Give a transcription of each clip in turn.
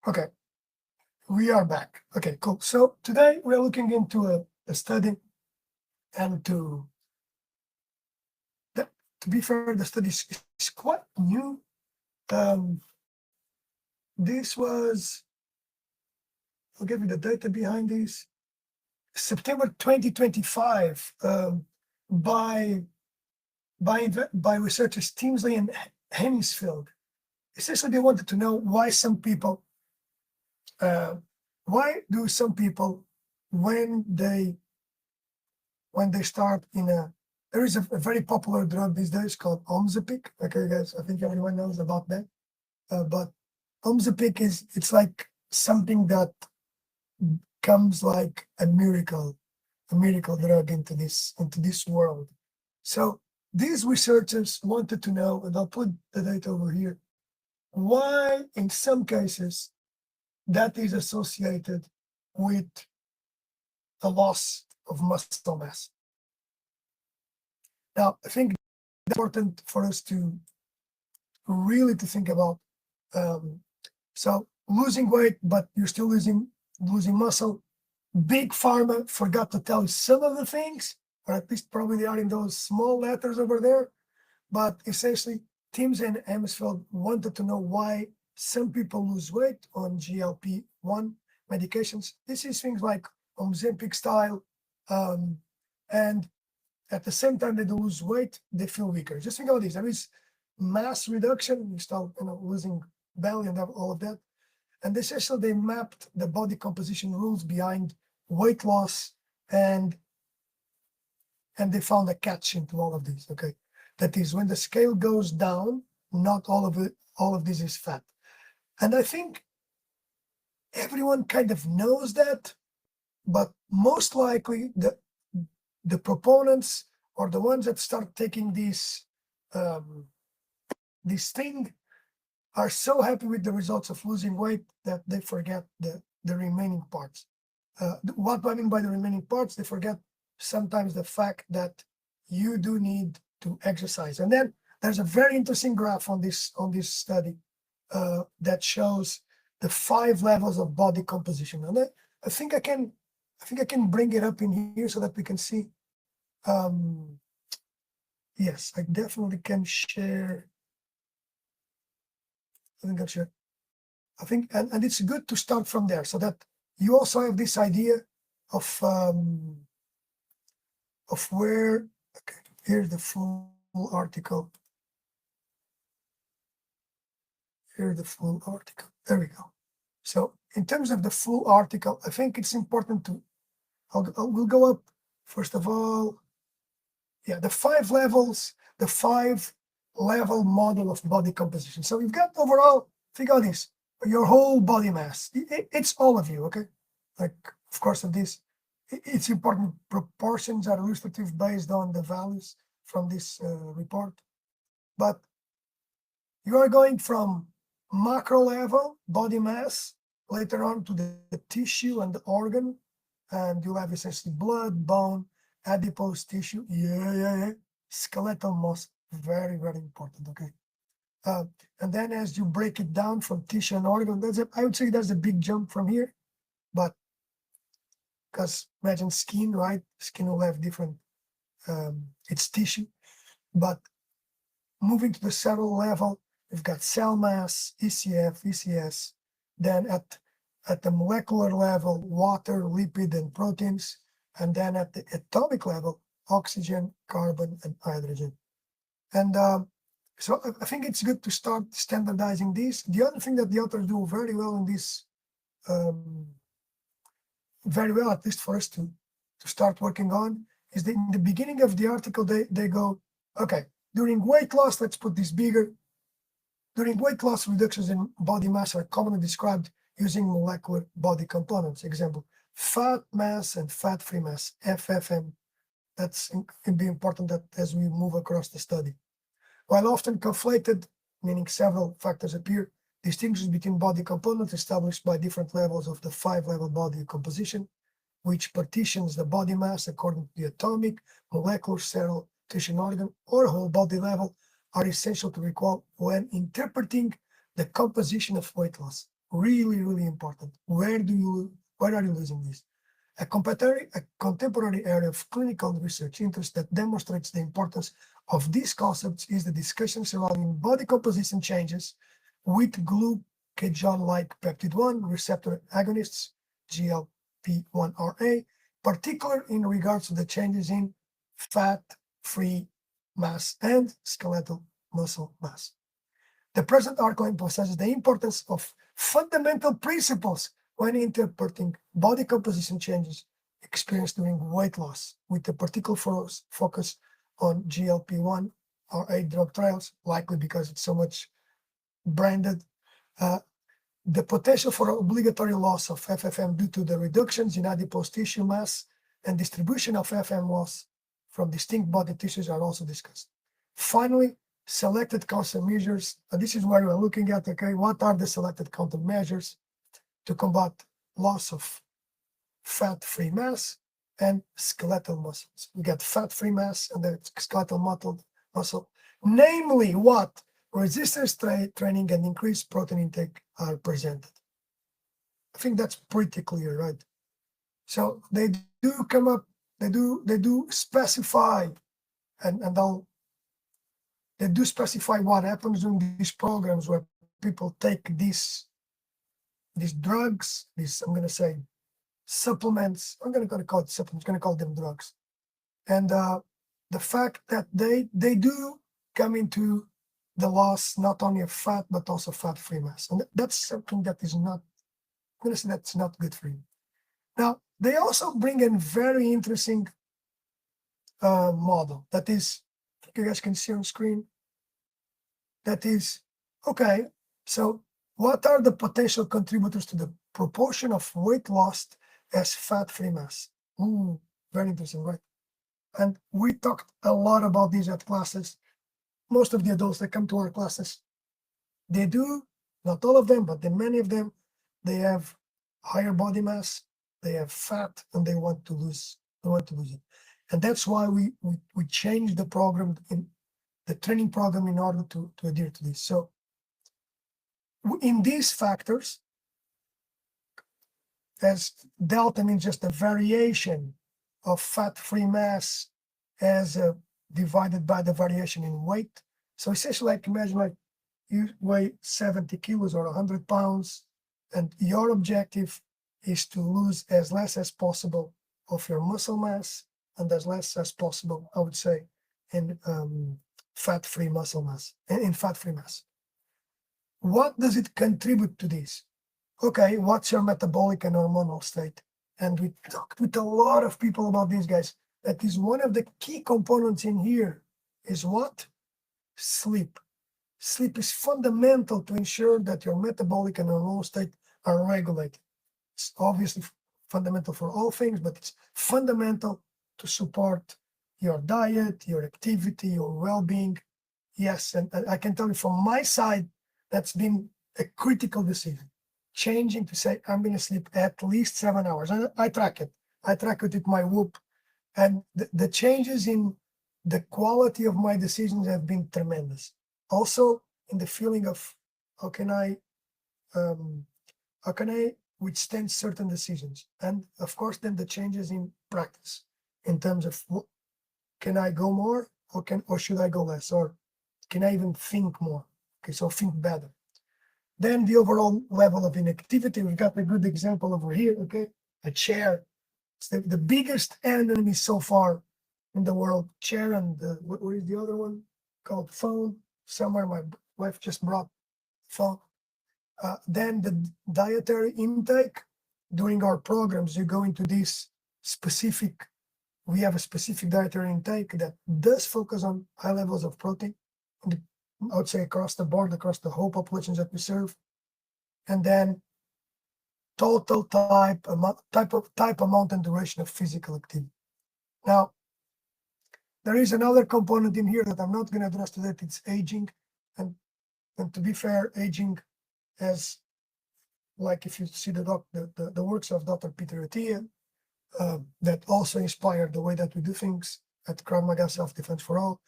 Okay, we are back. Okay, cool. So today we're looking into a study, and to be fair, the study is quite new. Um, this was, I'll give you the data behind this. September 2025, by by researchers Tinsley and Heymsfield. Essentially, they wanted to know why why do some people, when they start in there is a very popular drug these days called Ozempic. Okay, guys, I think everyone knows about that. But Ozempic it's like something that comes like a miracle drug into this world. So these researchers wanted to know, and I'll put the data over here, why in some cases that is associated with the loss of muscle mass. Now, I think it's important for us to really to think about. So losing weight, but you're still losing muscle. Big Pharma forgot to tell you some of the things, or at least probably they are in those small letters over there. But essentially, Timms and Heymsfield wanted to know why some people lose weight on GLP-1 medications. This is things like Ozempic style, and at the same time they don't lose weight, they feel weaker. Just think about this: there is mass reduction, you start losing belly and all of that, and essentially they mapped the body composition rules behind weight loss, and they found a catch into all of these. Okay, that is, when the scale goes down, not all of this is fat. And I think everyone kind of knows that, but most likely the proponents, or the ones that start taking this thing, are so happy with the results of losing weight that they forget the remaining parts. What I mean by the remaining parts, they forget sometimes the fact that you do need to exercise. And then there's a very interesting graph on this study that shows the 5 levels of body composition. And I think I can bring it up in here so that we can see. Yes, I definitely can share. I think I'll share. I think, and it's good to start from there so that you also have this idea of where. Okay, here's the full article. Here's the full article. There we go. So in terms of the full article, I think it's important to. We'll go up first of all. Yeah, the 5 levels, the 5-level model of body composition. So we've got overall, think of this, your whole body mass. It's all of you, okay? Like, of course, of this, it's important. Proportions are illustrative based on the values from this report. But you are going from macro level body mass later on to the tissue and the organ, and you'll have essentially blood, bone, adipose tissue, skeletal muscle, very, very important, okay? And then as you break it down from tissue and organ, I would say that's a big jump from here, but because imagine skin, right? Skin will have different, it's tissue, but moving to the cellular level, we've got cell mass, ECF, ECS, then at the molecular level, water, lipid, and proteins, and then at the atomic level, oxygen, carbon, and hydrogen. And so I think it's good to start standardizing these. The other thing that the authors do very well in this, very well, at least for us to start working on, is that in the beginning of the article, they go, okay, during weight loss, let's put this bigger. During weight loss, reductions in body mass are commonly described using molecular body components. Example, fat mass and fat-free mass, FFM. That's can be important that as we move across the study. While often conflated, meaning several factors appear, distinguishes between body components established by different levels of the 5-level body composition, which partitions the body mass according to the atomic, molecular, cell, tissue, and organ, or whole body level, are essential to recall when interpreting the composition of weight loss. Really, really important. Where are you losing this? A contemporary area of clinical research interest that demonstrates the importance of these concepts is the discussion surrounding body composition changes with glucagon-like peptide-1 receptor agonists, GLP-1RA, particularly in regards to the changes in fat-free mass and skeletal muscle mass. The present article emphasizes the importance of fundamental principles when interpreting body composition changes experienced during weight loss, with a particular focus on GLP-1 RA drug trials, likely because it's so much branded. The potential for obligatory loss of FFM due to the reductions in adipose tissue mass and distribution of FM loss from distinct body tissues are also discussed. Finally, selected countermeasures. This is where we're looking at, okay, what are the selected countermeasures to combat loss of fat-free mass and skeletal muscles. We got fat-free mass and the skeletal muscle, namely what? Resistance training and increased protein intake are presented. I think that's pretty clear, right? So they do come up, they do specify, and they do specify what happens in these programs where people take these drugs, I'm going to say supplements. I'm going to call it supplements. I'm going to call them drugs. And the fact that they do come into the loss not only of fat but also fat-free mass, and that's something that is not. I'm going to say that's not good for you. Now they also bring in very interesting model that is, you guys can see on screen. That is okay. So what are the potential contributors to the proportion of weight lost as fat-free mass? Very interesting, right? And we talked a lot about these at classes. Most of the adults that come to our classes, they do, not all of them, but many of them, they have higher body mass, they have fat, and they want to lose it. And that's why we changed the program, in the training program, in order to adhere to this. So in these factors, as delta means just a variation of fat-free mass as divided by the variation in weight. So essentially, like imagine like you weigh 70 kilos or 100 pounds, and your objective is to lose as less as possible of your muscle mass and as less as possible, I would say, in fat-free muscle mass, in fat-free mass. What does it contribute to this? Okay, what's your metabolic and hormonal state? And we talked with a lot of people about these guys. That is one of the key components in here is what? Sleep. Sleep is fundamental to ensure that your metabolic and hormonal state are regulated. It's obviously fundamental for all things, but it's fundamental to support your diet, your activity, your well-being. Yes, and I can tell you from my side, that's been a critical decision. Changing to say, I'm going to sleep at least 7 hours. And I track it. I track it with my Whoop. And the changes in the quality of my decisions have been tremendous. Also, in the feeling of how can I withstand certain decisions? And of course, then the changes in practice in terms of can I go more or should I go less? Or can I even think more? Okay, so think better. Then the overall level of inactivity, we've got a good example over here, okay? A chair. It's the biggest enemy so far in the world. Chair and what is the other one? Called phone. Somewhere my wife just brought phone. Then the dietary intake. During our programs, you go into this specific, we have a specific dietary intake that does focus on high levels of protein. I would say across the board, across the whole populations that we serve. And then total type, amount, and duration of physical activity. Now, there is another component in here that I'm not going to address today. It's aging. And to be fair, aging as, like if you see the works of Dr. Peter Attia, that also inspired the way that we do things at Krav Maga Self-Defense for All,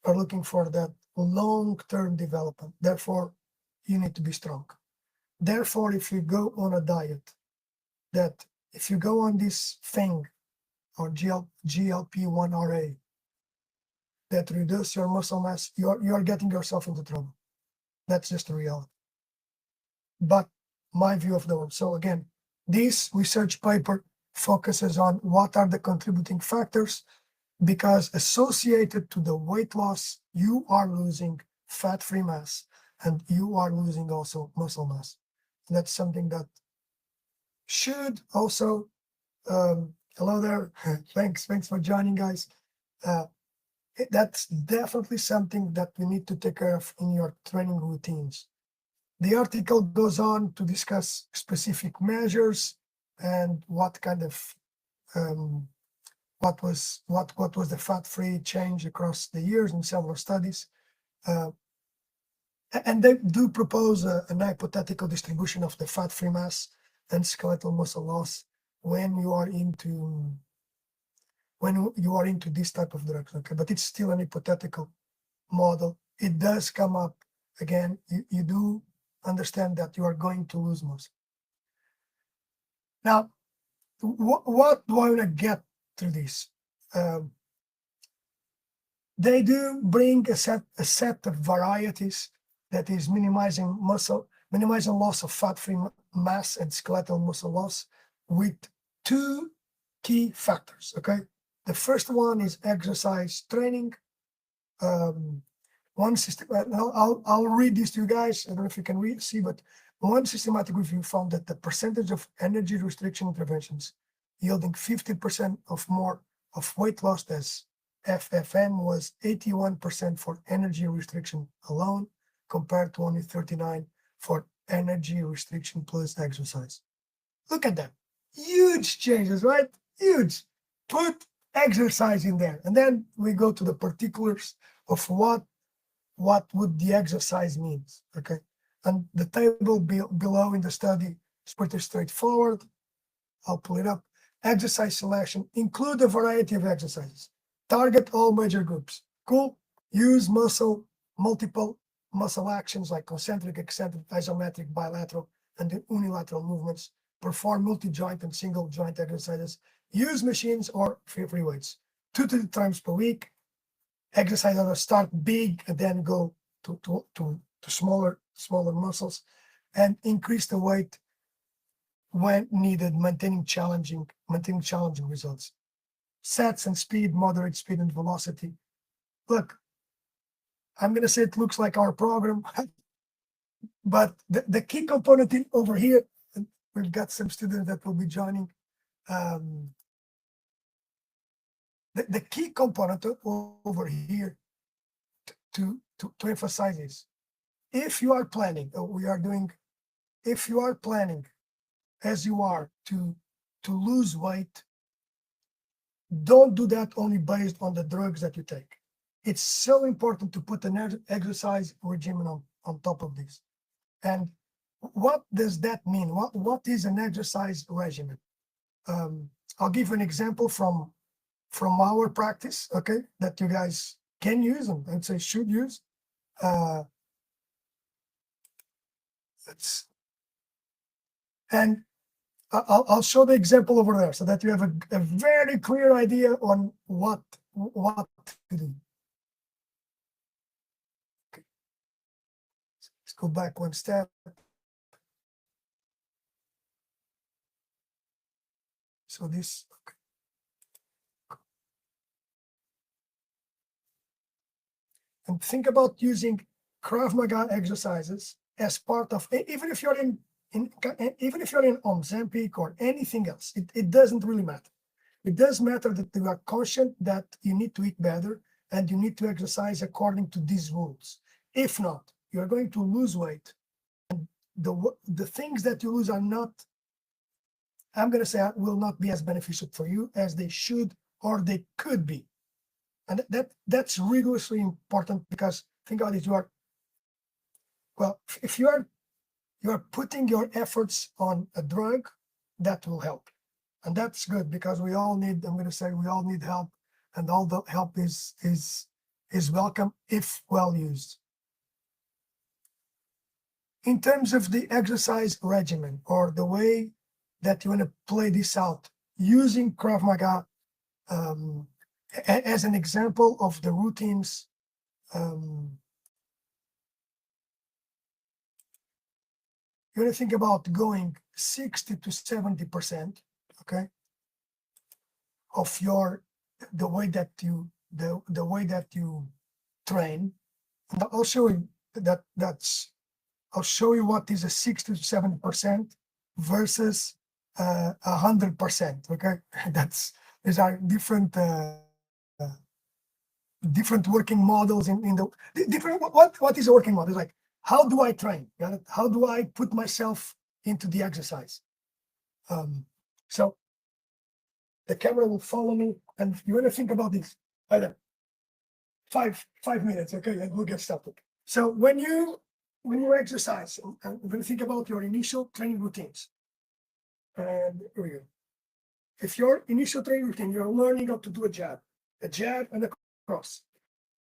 are looking for that long-term development. Therefore, you need to be strong. Therefore, if you go on a diet, that if you go on this thing or GLP-1 RA that reduce your muscle mass, you're getting yourself into trouble. That's just the reality. But my view of the world. So again, this research paper focuses on what are the contributing factors, because associated to the weight loss, you are losing fat-free mass and you are losing also muscle mass. And that's something that should also, hello there, thanks for joining, guys. That's definitely something that we need to take care of in your training routines. The article goes on to discuss specific measures and what kind of what was the fat-free change across the years in several studies, and they do propose an hypothetical distribution of the fat-free mass and skeletal muscle loss when you are into this type of drugs. Okay, but it's still an hypothetical model. It does come up again. You do understand that you are going to lose muscle. Now, what do I want to get through this? They do bring a set of varieties that is minimizing loss of fat-free mass and skeletal muscle loss with two key factors. Okay, the first one is exercise training. One system, I'll read this to you guys. I don't know if you can see, but one systematic review found that the percentage of energy restriction interventions yielding 50% more of weight loss as FFM was 81% for energy restriction alone, compared to only 39% for energy restriction plus exercise. Look at that. Huge changes, right? Huge. Put exercise in there. And then we go to the particulars of what would the exercise means, okay? And the table below in the study is pretty straightforward. I'll pull it up. Exercise selection, include a variety of exercises. Target all major groups. Cool. Use multiple muscle actions like concentric, eccentric, isometric, bilateral, and unilateral movements. Perform multi-joint and single joint exercises. Use machines or free weights 2 to 3 times per week. Exercise on start big and then go to smaller muscles, and increase the weight when needed, maintaining challenging results. Sets and speed, moderate speed and velocity. Look, I'm going to say it looks like our program, but the key component over here, and we've got some students that will be joining. The key component over here to emphasize is, if you are planning, if you are planning as you are to lose weight, don't do that only based on the drugs that you take. It's so important to put an exercise regimen on top of this. And what does that mean? What is an exercise regimen? I'll give an example from our practice, okay, that you guys can use and I'd say should use. And I'll show the example over there so that you have a very clear idea on what to do. Okay. Let's go back one step. So this, okay. And think about using Krav Maga exercises as part of, even if you're in Ozempic or anything else, it doesn't really matter. It does matter that you are conscious that you need to eat better and you need to exercise according to these rules. If not, you're going to lose weight. And the things that you lose are not, I'm going to say, will not be as beneficial for you as they should or they could be. And that's rigorously important, because think about it, if you are putting your efforts on a drug, that will help. And that's good, because we all need help, and all the help is welcome if well used. in terms of the exercise regimen or the way that you want to play this out, using Krav Maga as an example of the routines, you want to think about going 60 to 70%, okay, of the way that you train. And I'll show you I'll show you what is a 60 to 70% versus 100%. Okay, these are different working models in the different. What is a working model? It's like, how do I train? Got it? How do I put myself into the exercise? So the camera will follow me, and you want to think about this. Either 5 minutes, okay, and we'll get started. So when you exercise, and we're going to think about your initial training routines. And here we go. If your initial training routine, you're learning how to do a jab and a cross.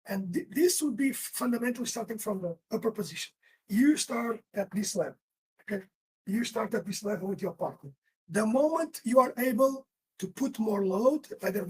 And this would be fundamentally starting from the upper position. You start at this level, okay? You start at this level with your partner. The moment you are able to put more load, either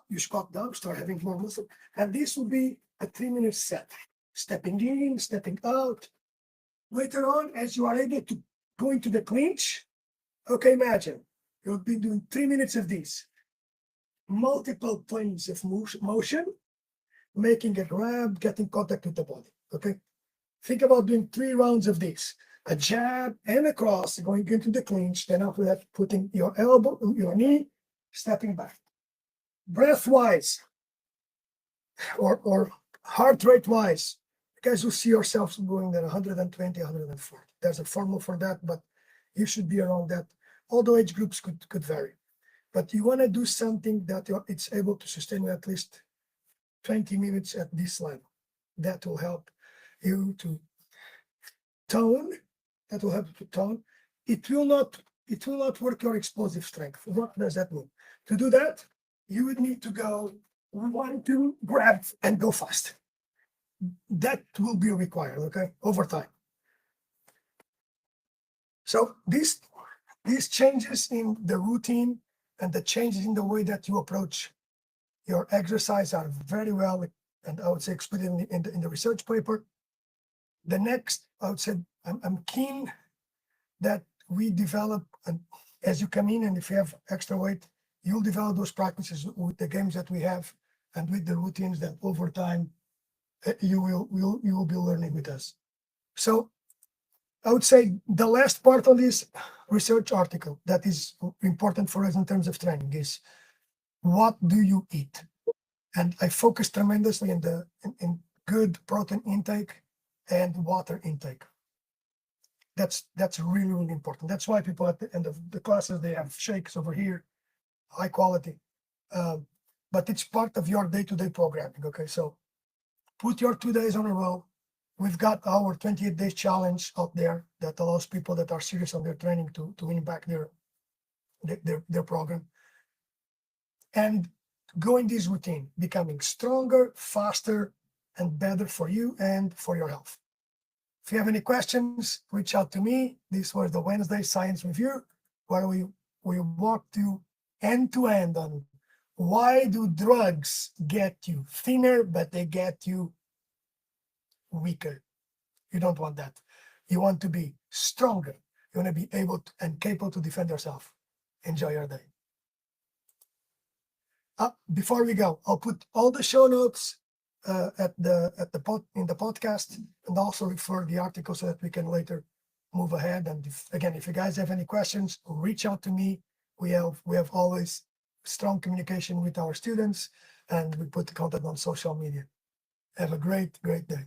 you squat down, start having more muscle, and this will be a 3-minute set. Stepping in, stepping out. Later on, as you are able to go into the clinch, okay, imagine you'll be doing 3 minutes of this. Multiple planes of motion, making a grab, getting contact with the body, okay? Think about doing 3 rounds of this. A jab and a cross, going into the clinch, then after that, putting your elbow, your knee, stepping back. Breath-wise, or heart rate-wise, you guys will see yourselves going at 120, 140. There's a formula for that, but you should be around that. Although age groups could vary. But you want to do something that it's able to sustain you at least 20 minutes at this level. That will help you to tone. That will help you to tone. It will not work your explosive strength. What does that mean? To do that, you would need to go 1, 2, grab and go fast. That will be required, okay, over time. So these changes in the routine and the changes in the way that you approach your exercise are very well, and I would say, explained in the research paper. The next, I would say, I'm keen that we develop, and as you come in and if you have extra weight, you'll develop those practices with the games that we have and with the routines that over time you will be learning with us. So I would say the last part of this research article that is important for us in terms of training is, what do you eat? And I focus tremendously in good protein intake and water intake. That's really, really important. That's why people at the end of the classes, they have shakes over here, high quality. But it's part of your day-to-day programming, okay? So put your 2 days on a row. We've got our 28 days challenge out there that allows people that are serious on their training to impact their program. And go in this routine, becoming stronger, faster, and better for you and for your health. If you have any questions, reach out to me. This was the Wednesday Science Review, where we walk to end on why do drugs get you thinner, but they get you weaker. You don't want that. You want to be stronger. You want to be able to, and capable to defend yourself. Enjoy your day. Before we go, I'll put all the show notes in the podcast, and also refer the article so that we can later move ahead. And if you guys have any questions, reach out to me. We have always strong communication with our students, and we put the content on social media. Have a great day.